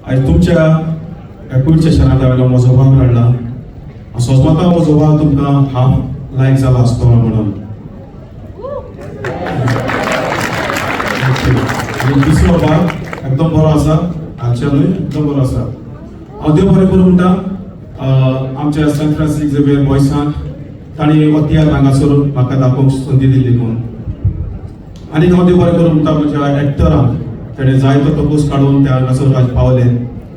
आज तुमच्या कूडच्या शहरात हांवें म्हजो भाव काडला सोजमता म्हजो भाव तुमकां हाफ लायक जाला आसतलो म्हणून दुसरो भाव एकदम बरो आसा हालचालूय एकदम बरो आसा हांव देव बरें करूं म्हणटा आमच्या सेंट फ्रांसीस झेवियर बॉयसांक तांणी वतियार हांगासर म्हाका दाखोवंक संदी दिल्ली म्हणून आनी हांव देव बरें करूं म्हणटा म्हज्या एक्टरांक ताणें जायतो तोपूस काडून त्या हांगासर पावले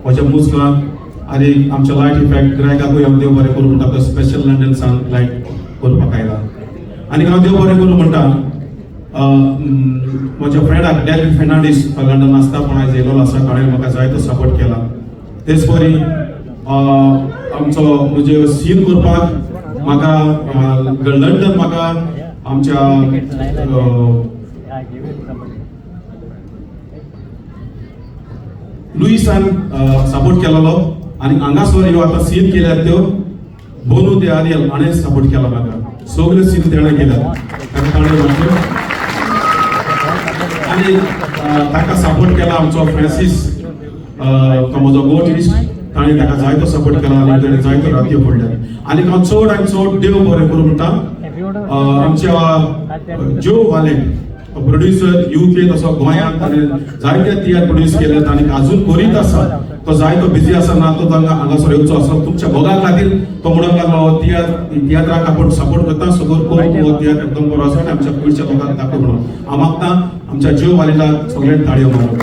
म्हज्या मुस्लांक आनी आमच्या लायट इफेक्ट ग्रायकाकूय हांव देव बरें करूं म्हणटा तो स्पेशल लंडन सान लायट करपाक आयला आनी हांव देव बरें करूं म्हणटा म्हज्या फ्रेंडाक डेल फेर्नांडीस लंडन आसता पूण आयज येयलो आसा ताणें म्हाका जायतो सपोर्ट केला तेच परी आमचो म्हणजे सीन करपाक म्हाका लंडन म्हाका आमच्या लुईसान सपोर्ट केलेलो आनी हांगासर ह्यो आतां सीन केल्यात त्यो बोनू दे आर्यल हाणें सपोर्ट केला म्हाका सगळे सीन तेणें केल्यात ताणें म्हटलें आनी ताका सपोर्ट केला आमचो फ्रांसीस तो म्हजो गोटिस्ट ताणें ताका जायतो सपोर्ट केला आनी ताणें जायतो रातयो फोडल्यात आनी हांव चड आनी चड देव बरें करूं म्हणटा आमच्या जो वालेट प्रोड्युसर यूके तसो गोंयांत ताणें जायते तियात्र प्रोड्यूस केल्यात आनी आजून करीत आसा तो जायतो बिजी आसा ना तो हांगासर येवचो आसा तुमच्या भोगा खातीर तो म्हणून लागलो तियात्राक आपूण सपोर्ट करता सगळो करून तियात्र एकदम बरो आसा आनी आमच्या गोंयच्या लोकांक दाखय म्हणून हांव मागता आमच्या जीव वालेटाक सगळ्यांनी ताळयो मारूं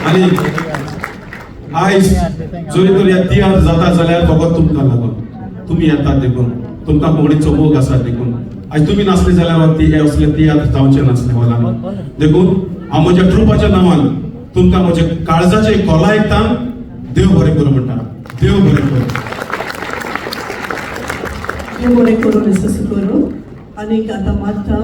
आनी आयज जरी तर ह्या तियात्र जाता जाल्यार फकत तुमकां लागून तुमी येतात देखून तुमकां कोंकणीचो मोग आसा देखून आज तुम्ही नसले जाल्यार असले तियात्र जावचे नासले वलान देखून हांव म्हज्या ट्रुपाच्या नांवान तुमकां म्हजे काळजाचे खोलायता देव बरें करूं म्हणटा देव बरें करूं देव बरें करूं करूं आनी आतां मागता